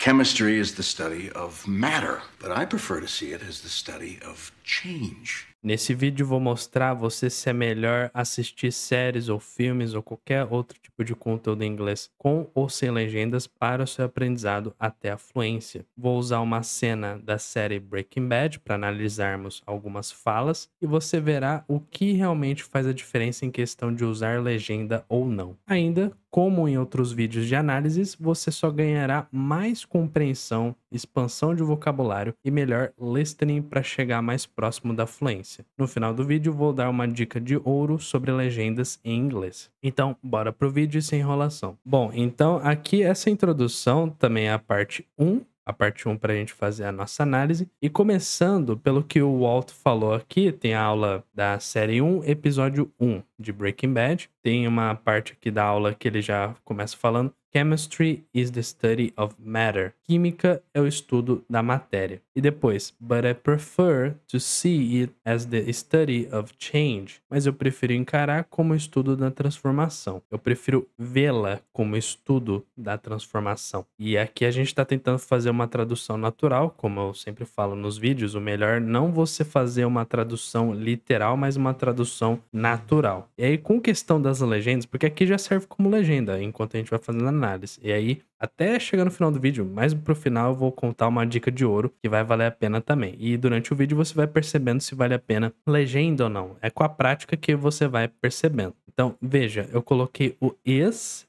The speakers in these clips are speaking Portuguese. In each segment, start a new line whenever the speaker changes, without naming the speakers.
Chemistry is the study of matter, but I prefer to see it as the study of change.
Nesse vídeo vou mostrar a você se é melhor assistir séries ou filmes ou qualquer outro tipo de conteúdo em inglês com ou sem legendas para o seu aprendizado até a fluência. Vou usar uma cena da série Breaking Bad para analisarmos algumas falas e você verá o que realmente faz a diferença em questão de usar legenda ou não. Ainda, como em outros vídeos de análises, você só ganhará mais compreensão, expansão de vocabulário e melhor listening para chegar mais próximo da fluência. No final do vídeo vou dar uma dica de ouro sobre legendas em inglês. Então, bora pro vídeo sem enrolação. Bom, então aqui essa introdução também é a parte 1. A parte 1 para a gente fazer a nossa análise. E começando pelo que o Walt falou aqui, tem a aula da série 1, episódio 1 de Breaking Bad. Tem uma parte aqui da aula que ele já começa falando: Chemistry is the study of matter. Química é o estudo da matéria. E depois, but I prefer to see it as the study of change. Mas eu prefiro encarar como estudo da transformação. Eu prefiro vê-la como estudo da transformação. E aqui a gente está tentando fazer uma tradução natural, como eu sempre falo nos vídeos. O melhor não você fazer uma tradução literal, mas uma tradução natural. E aí, com questão das legendas, porque aqui já serve como legenda, enquanto a gente vai fazendo análise. E aí, até chegar no final do vídeo, mais pro final eu vou contar uma dica de ouro que vai valer a pena também. E durante o vídeo você vai percebendo se vale a pena legenda ou não. É com a prática que você vai percebendo. Então, veja, eu coloquei o is,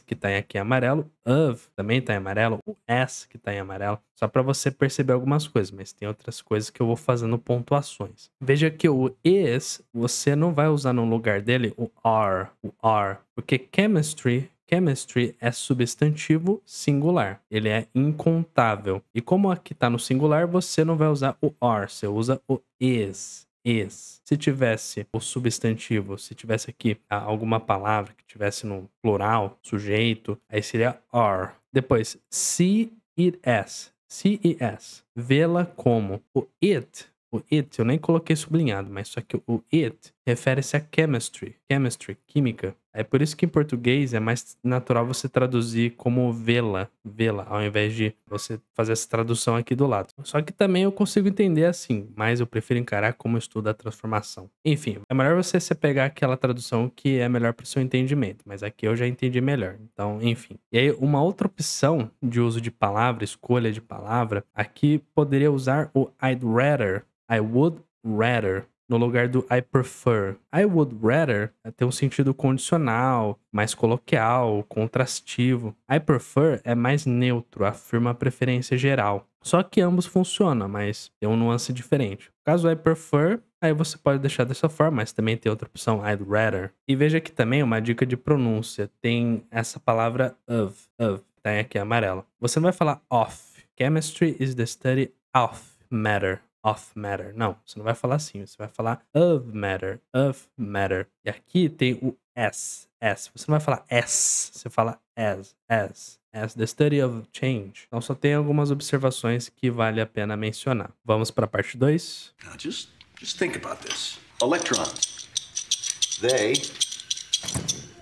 que tá aqui em amarelo, of também tá em amarelo, o as que tá em amarelo, só para você perceber algumas coisas, mas tem outras coisas que eu vou fazendo pontuações. Veja que o is, você não vai usar no lugar dele o are, porque Chemistry é substantivo singular. Ele é incontável. E como aqui tá no singular, você não vai usar o are, você usa o is. Se tivesse o substantivo, se tivesse aqui alguma palavra que tivesse no plural, sujeito, aí seria are. Depois, see it as. Vê-la como. O it, eu nem coloquei sublinhado, mas só que o it refere-se a chemistry, química. É por isso que em português é mais natural você traduzir como vê-la, ao invés de você fazer essa tradução aqui do lado. Só que também eu consigo entender assim, mas eu prefiro encarar como estudo da transformação. Enfim, é melhor você pegar aquela tradução que é melhor para o seu entendimento, mas aqui eu já entendi melhor. Então, enfim. E aí, uma outra opção de uso de palavra, escolha de palavra, aqui poderia usar o I'd rather, I would rather, no lugar do I prefer. I would rather tem um sentido condicional, mais coloquial, contrastivo. I prefer é mais neutro, afirma a preferência geral. Só que ambos funcionam, mas tem um nuance diferente. No caso I prefer, aí você pode deixar dessa forma, mas também tem outra opção, I'd rather. E veja que também uma dica de pronúncia. Tem essa palavra of, tá aqui amarela. Você não vai falar of. Chemistry is the study of matter. Não, você não vai falar assim, você vai falar of matter. E aqui tem o S. Você não vai falar S, você fala as the study of change. Então só tem algumas observações que vale a pena mencionar. Vamos para a parte 2.
Now just think about this. Electrons. They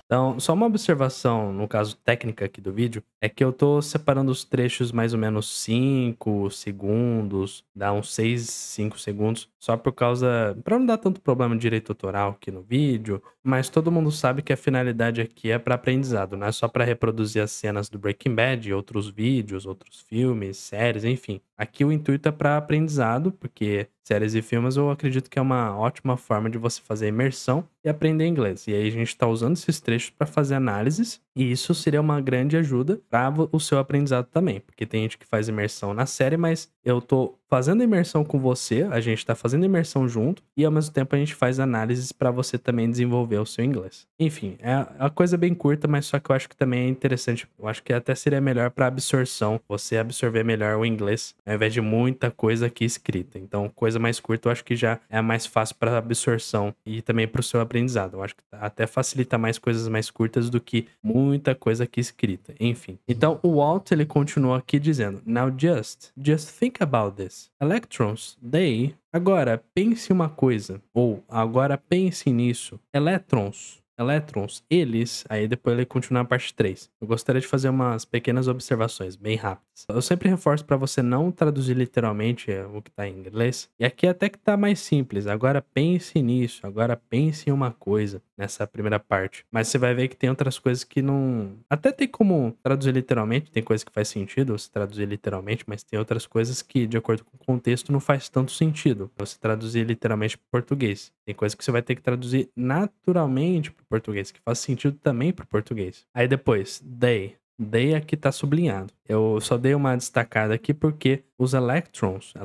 Então, só uma observação, no caso técnica aqui do vídeo, é que eu tô separando os trechos mais ou menos 5 segundos, dá uns 5 segundos, só por causa, pra não dar tanto problema de direito autoral aqui no vídeo, mas todo mundo sabe que a finalidade aqui é para aprendizado, não é só para reproduzir as cenas do Breaking Bad, outros vídeos, outros filmes, séries, enfim. Aqui o intuito é para aprendizado, porque séries e filmes eu acredito que é uma ótima forma de você fazer imersão e aprender inglês. E aí a gente está usando esses trechos para fazer análises, e isso seria uma grande ajuda para o seu aprendizado também, porque tem gente que faz imersão na série, mas eu tô fazendo imersão com você, a gente tá fazendo imersão junto, e ao mesmo tempo a gente faz análises para você também desenvolver o seu inglês. Enfim, é uma coisa bem curta, mas só que eu acho que também é interessante, eu acho que até seria melhor para absorção, você absorver melhor o inglês, ao invés de muita coisa aqui escrita. Então, coisa mais curta eu acho que já é mais fácil para absorção e também para o seu aprendizado. Eu acho que até facilita mais coisas mais curtas do que muita coisa aqui escrita. Enfim. Então, o Walt, ele continua aqui dizendo: Now just think about this. Electrons, they... Agora, pense uma coisa. Ou, agora pense nisso. Elétrons, elétrons, eles, aí depois ele continua na parte 3. Eu gostaria de fazer umas pequenas observações, bem rápidas. Eu sempre reforço para você não traduzir literalmente o que tá em inglês. E aqui até que tá mais simples. Agora pense nisso, agora pense em uma coisa nessa primeira parte. Mas você vai ver que tem outras coisas que não... Até tem como traduzir literalmente, tem coisas que faz sentido você traduzir literalmente, mas tem outras coisas que, de acordo com o contexto, não faz tanto sentido você traduzir literalmente para português. Tem coisas que você vai ter que traduzir naturalmente para português, que faz sentido também para português. Aí depois, they. They aqui tá sublinhado. Eu só dei uma destacada aqui porque os electrons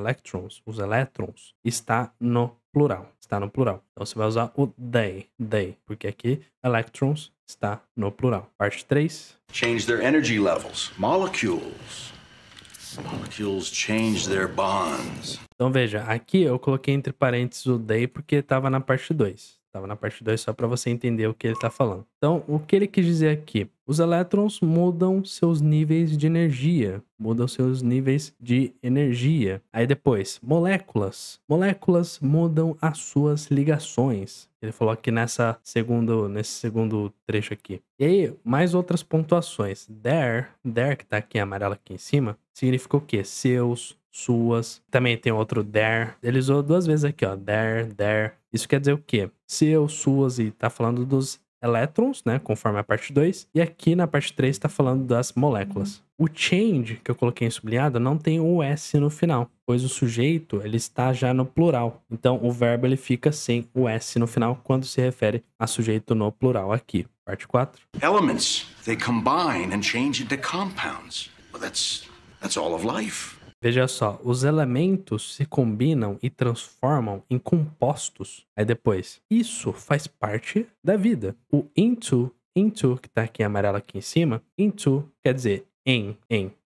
está no plural. Está no plural. Então você vai usar o they, porque aqui electrons está no plural. Parte 3.
Change their energy levels. Molecules change their bonds.
Então veja, aqui eu coloquei entre parênteses o they porque estava na parte 2. Estava na parte 2 só para você entender o que ele está falando. Então, o que ele quis dizer aqui? Os elétrons mudam seus níveis de energia. Aí depois, moléculas. Moléculas mudam as suas ligações. Ele falou aqui nesse segundo trecho aqui. E aí, mais outras pontuações. Their, que tá aqui amarelo aqui em cima, significa o quê? Seus, suas. Também tem outro their. Ele usou 2 vezes aqui, ó. Their. Isso quer dizer o quê? Seus, suas, e tá falando dos elétrons, né? Conforme a parte 2. E aqui na parte 3 tá falando das moléculas. O change, que eu coloquei em sublinhado, não tem o S no final, pois o sujeito, ele está já no plural. Então, o verbo, ele fica sem o S no final quando se refere a sujeito no plural aqui. Parte 4.
Elements, they combine and change into compounds. Well, that's all of life.
Veja só, os elementos se combinam e transformam em compostos. Aí depois, isso faz parte da vida. O into, que tá aqui amarelo aqui em cima, into quer dizer em.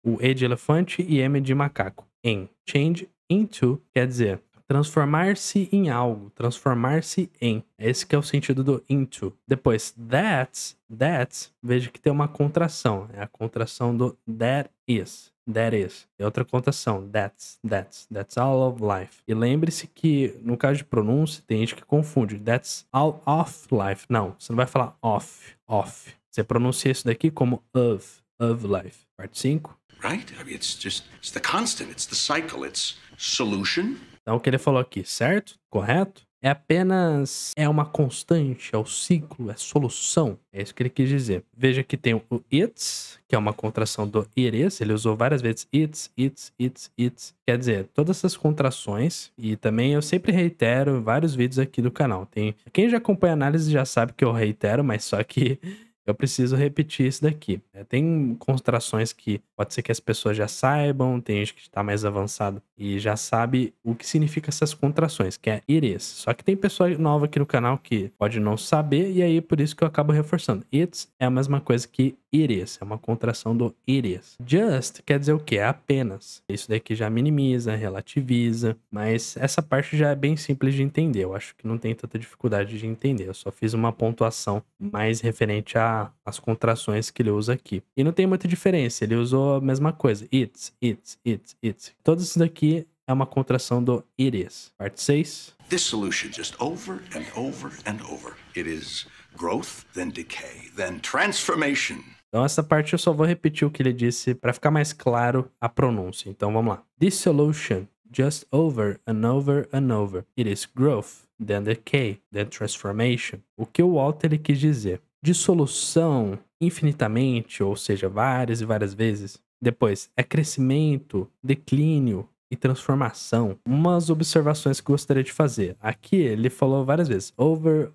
O E de elefante e M de macaco. Em. Change into quer dizer transformar-se em algo, transformar-se em. Esse que é o sentido do into. Depois, that's, veja que tem uma contração. É a contração do that is. É outra contração. That's all of life. E lembre-se que, no caso de pronúncia, tem gente que confunde. That's all of life. Não, você não vai falar off. Você pronuncia isso daqui como of life. Parte 5.
Right? I mean, it's the constant, it's the cycle, it's solution.
Então, o que ele falou aqui, certo? Correto? É uma constante, é o ciclo, é solução. É isso que ele quis dizer. Veja que tem o it's, que é uma contração do it is. Ele usou várias vezes it's. Quer dizer, todas essas contrações, e também eu sempre reitero em vários vídeos aqui do canal. Quem já acompanha a análise já sabe que eu reitero, mas só que eu preciso repetir isso daqui. Tem contrações que pode ser que as pessoas já saibam, tem gente que está mais avançado e já sabe o que significa essas contrações, que é it is. Só que tem pessoa nova aqui no canal que pode não saber, e aí por isso que eu acabo reforçando. It's é a mesma coisa que it is, é uma contração do it is. Just quer dizer o quê? É apenas. Isso daqui já minimiza, relativiza, mas essa parte já é bem simples de entender. Eu acho que não tem tanta dificuldade de entender. Eu só fiz uma pontuação mais referente às contrações que ele usa aqui. E não tem muita diferença, ele usou a mesma coisa. It's. Todos isso daqui é uma contração do it is. Parte 6.
This solution just over and over and over. It is growth, then decay, then transformation.
Então essa parte eu só vou repetir o que ele disse para ficar mais claro a pronúncia. Então vamos lá. This solution just over and over and over. It is growth, then decay, then transformation. O que o Walter ele quis dizer? Dissolução infinitamente, ou seja, várias e várias vezes. Depois, é crescimento, declínio e transformação. Umas observações que eu gostaria de fazer. Aqui ele falou várias vezes, over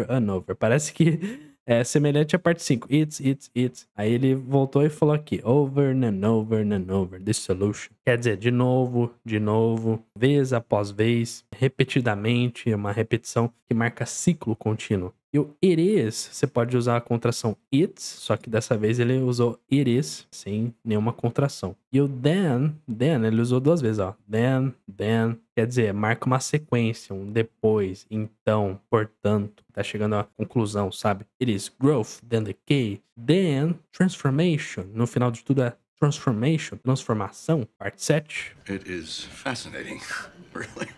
and over. Parece que é semelhante à parte 5. It's. Aí ele voltou e falou aqui, over and over, this solution. Quer dizer, de novo, vez após vez, repetidamente, uma repetição que marca ciclo contínuo. E o it is, você pode usar a contração it's, só que dessa vez ele usou it is, sem nenhuma contração. E o then, ele usou 2 vezes, ó. Then, quer dizer, marca uma sequência, um depois, então, portanto. Tá chegando à conclusão, sabe? It is growth, then decay, then transformation. No final de tudo é transformação, parte 7.
It is fascinating, really.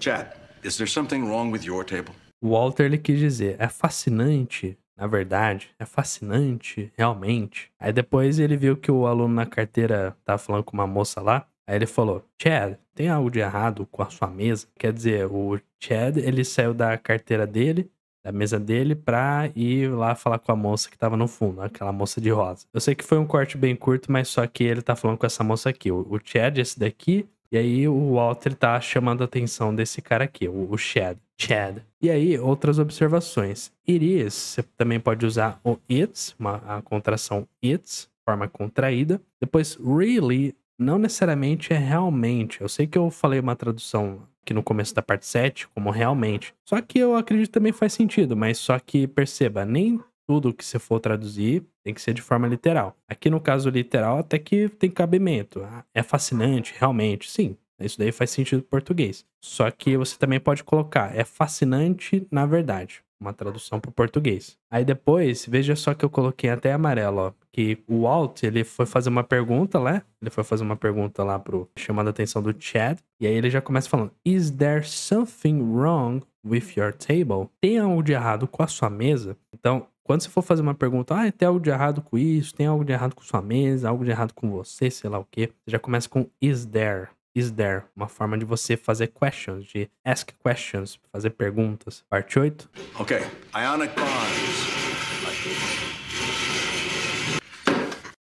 Chad, is there something wrong with your table?
O Walter ele quis dizer, é fascinante, na verdade, é fascinante, realmente. Aí depois ele viu que o aluno na carteira tava falando com uma moça lá, aí ele falou, Chad, tem algo de errado com a sua mesa? Quer dizer, o Chad, ele saiu da carteira dele, da mesa dele, pra ir lá falar com a moça que tava no fundo, aquela moça de rosa. Eu sei que foi um corte bem curto, mas só que ele tá falando com essa moça aqui, o Chad, esse daqui, e aí o Walter tá chamando a atenção desse cara aqui, o Chad. Chad. E aí, outras observações. It is, você também pode usar o it's, a contração it's, forma contraída. Depois, really, não necessariamente é realmente. Eu sei que eu falei uma tradução aqui no começo da parte 7 como realmente. Só que eu acredito que também faz sentido, mas só que perceba, nem tudo que você for traduzir tem que ser de forma literal. Aqui no caso literal até que tem cabimento. É fascinante, realmente, sim. Isso daí faz sentido em português. Só que você também pode colocar, é fascinante na verdade. Uma tradução para o português. Aí depois, veja só que eu coloquei até amarelo, ó. Que o Walt, ele foi fazer uma pergunta, né? Ele foi fazer uma pergunta lá chamando a atenção do Chad. E aí ele já começa falando, Is there something wrong with your table? Tem algo de errado com a sua mesa? Então, quando você for fazer uma pergunta, tem algo de errado com isso, tem algo de errado com sua mesa, algo de errado com você, sei lá o quê. Você já começa com is there. Is there, uma forma de você fazer questions, de ask questions, fazer perguntas. Parte 8.
Okay, ionic bonds.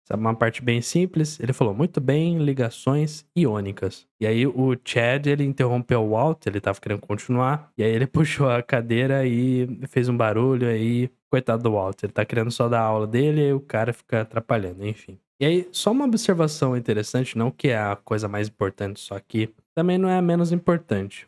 Sabe uma parte bem simples? Ele falou, muito bem, ligações iônicas. E aí o Chad, ele interrompeu o Walt, ele tava querendo continuar. E aí ele puxou a cadeira e fez um barulho aí. Coitado do Walt, ele tá querendo só dar a aula dele e aí o cara fica atrapalhando, enfim. E aí, só uma observação interessante, não que é a coisa mais importante, só que também não é a menos importante.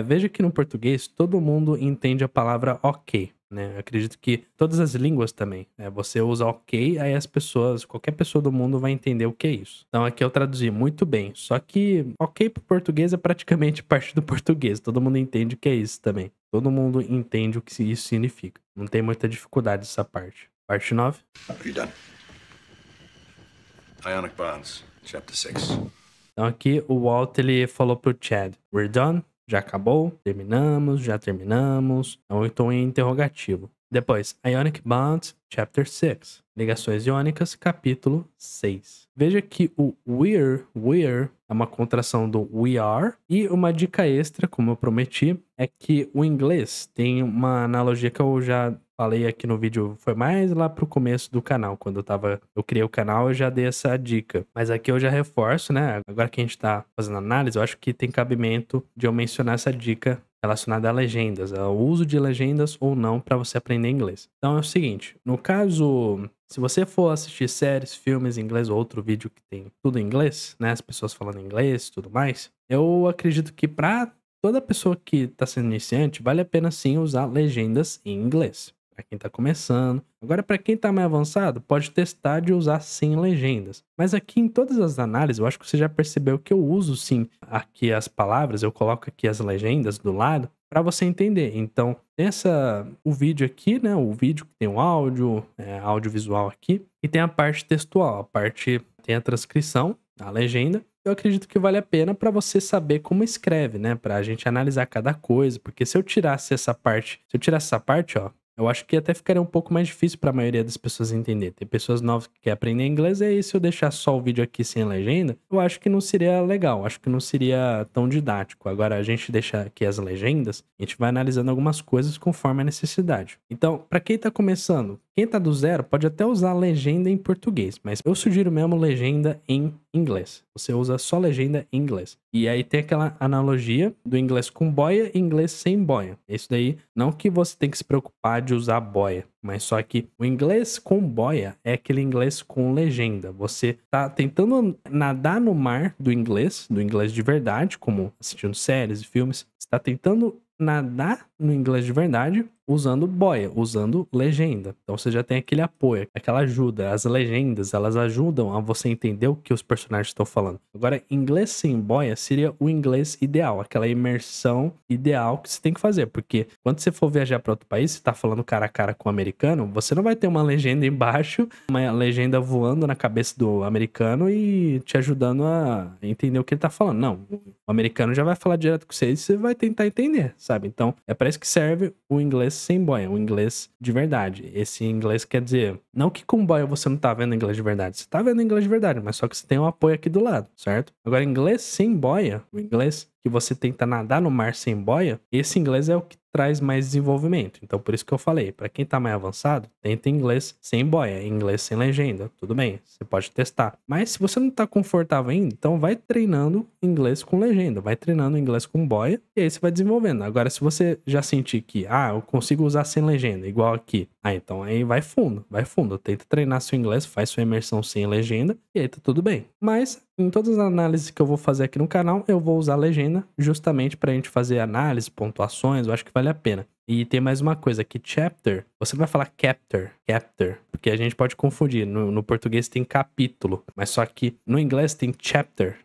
Veja que no português todo mundo entende a palavra ok, né? Eu acredito que todas as línguas também, né? Você usa ok, aí as pessoas, qualquer pessoa do mundo vai entender o que é isso. Então aqui eu traduzi muito bem, só que ok pro português é praticamente parte do português, todo mundo entende o que é isso também. Todo mundo entende o que isso significa. Não tem muita dificuldade essa parte. Parte 9.
Are you done? Ionic bonds, chapter 6.
Então aqui o Walt ele falou pro Chad, we're done? Já acabou? Terminamos? Já terminamos? Então eu estou em interrogativo. Depois, Ionic Bonds, Chapter 6. Ligações iônicas, capítulo 6. Veja que o we're é uma contração do we are. E uma dica extra, como eu prometi, é que o inglês tem uma analogia que eu já falei aqui no vídeo, foi mais lá pro começo do canal, quando eu criei o canal, eu já dei essa dica. Mas aqui eu já reforço, né? Agora que a gente tá fazendo análise, eu acho que tem cabimento de eu mencionar essa dica relacionada a legendas, ao uso de legendas ou não para você aprender inglês. Então é o seguinte, no caso, se você for assistir séries, filmes em inglês ou outro vídeo que tem tudo em inglês, né, as pessoas falando inglês e tudo mais, eu acredito que para toda pessoa que está sendo iniciante, vale a pena sim usar legendas em inglês. Para quem está começando. Agora, para quem está mais avançado, pode testar de usar sem legendas. Mas aqui em todas as análises, eu acho que você já percebeu que eu uso sim aqui as palavras, eu coloco aqui as legendas do lado para você entender. Então, tem o vídeo aqui, né? O vídeo que tem o áudio, audiovisual aqui, e tem a parte textual, tem a transcrição, a legenda. Eu acredito que vale a pena para você saber como escreve, né? Pra gente analisar cada coisa, porque se eu tirasse essa parte, ó, eu acho que até ficaria um pouco mais difícil para a maioria das pessoas entender. Tem pessoas novas que querem aprender inglês, e aí se eu deixar só o vídeo aqui sem legenda, eu acho que não seria legal, acho que não seria tão didático. Agora a gente deixa aqui as legendas, a gente vai analisando algumas coisas conforme a necessidade. Então, para quem tá começando, quem tá do zero pode até usar legenda em português, mas eu sugiro mesmo legenda em inglês. Você usa só legenda em inglês. E aí tem aquela analogia do inglês com boia e inglês sem boia. Isso daí, não que você tem que se preocupar de usar boia, mas só que o inglês com boia é aquele inglês com legenda. Você tá tentando nadar no mar do inglês de verdade, como assistindo séries e filmes. Você tá tentando nadar no inglês de verdade, usando boia, usando legenda. Então você já tem aquele apoio, aquela ajuda. As legendas, elas ajudam a você entender o que os personagens estão falando. Agora, inglês sem boia seria o inglês ideal, aquela imersão ideal que você tem que fazer, porque quando você for viajar para outro país, você tá falando cara a cara com o americano, você não vai ter uma legenda embaixo, uma legenda voando na cabeça do americano e te ajudando a entender o que ele tá falando. Não, o americano já vai falar direto com você e você vai tentar entender, sabe? Então, é para isso que serve o inglês sem boia, o inglês de verdade. Esse inglês quer dizer, não que com boia você não tá vendo inglês de verdade, você tá vendo inglês de verdade, mas só que você tem um apoio aqui do lado, certo? Agora, inglês sem boia, o inglês que você tenta nadar no mar sem boia, esse inglês é o que traz mais desenvolvimento. Então, por isso que eu falei, para quem tá mais avançado, tenta inglês sem boia, inglês sem legenda. Tudo bem, você pode testar. Mas se você não tá confortável ainda, então vai treinando inglês com legenda, vai treinando inglês com boia, e aí você vai desenvolvendo. Agora, se você já sentir que, eu consigo usar sem legenda, igual aqui, então aí vai fundo, tenta treinar seu inglês, faz sua imersão sem legenda, e aí tá tudo bem. Mas, em todas as análises que eu vou fazer aqui no canal, eu vou usar legenda justamente pra gente fazer análise, pontuações, eu acho que vale a pena. E tem mais uma coisa, que chapter, você vai falar captor, porque a gente pode confundir, no português tem capítulo, mas só que no inglês tem chapter,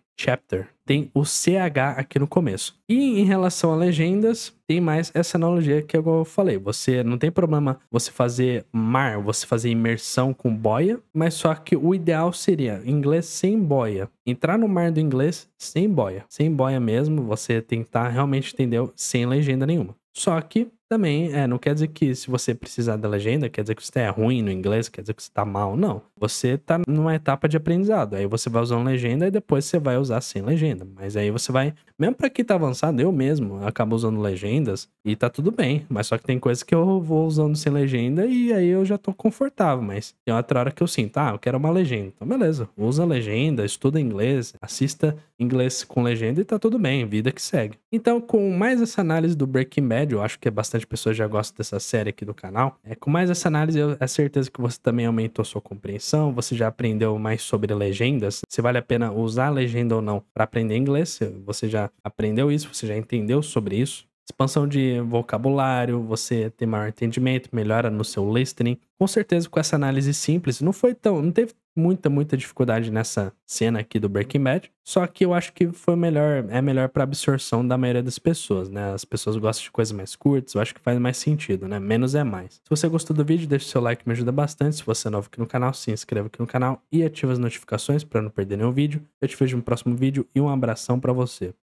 tem o CH aqui no começo. E em relação a legendas, tem mais essa analogia que eu falei. Você não tem problema você fazer mar, você fazer imersão com boia, mas só que o ideal seria inglês sem boia. Entrar no mar do inglês sem boia. Sem boia mesmo, você tentar realmente entender sem legenda nenhuma. Só que também, não quer dizer que se você precisar da legenda, quer dizer que você é ruim no inglês, quer dizer que você tá mal, não. Você tá numa etapa de aprendizado, aí você vai usando legenda e depois você vai usar sem legenda. Mas aí você vai, mesmo pra quem tá avançado, eu mesmo acabo usando legendas e tá tudo bem. Mas só que tem coisas que eu vou usando sem legenda e aí eu já tô confortável, mas tem outra hora que eu sinto, eu quero uma legenda. Então beleza, usa a legenda, estuda inglês, assista inglês com legenda e tá tudo bem, vida que segue. Então, com mais essa análise do Breaking Bad, eu acho que bastante pessoas já gostam dessa série aqui do canal. Com mais essa análise, eu tenho certeza que você também aumentou sua compreensão, você já aprendeu mais sobre legendas, se vale a pena usar a legenda ou não para aprender inglês, você já aprendeu isso, você já entendeu sobre isso. Expansão de vocabulário, você tem maior entendimento, melhora no seu listening. Com certeza, com essa análise simples, não teve muita dificuldade nessa cena aqui do Breaking Bad, só que eu acho que é melhor para absorção da maioria das pessoas, né? As pessoas gostam de coisas mais curtas, eu acho que faz mais sentido, né? Menos é mais. Se você gostou do vídeo, deixa o seu like, me ajuda bastante. Se você é novo aqui no canal, se inscreva aqui no canal e ativa as notificações para não perder nenhum vídeo. Eu te vejo no próximo vídeo e um abração para você.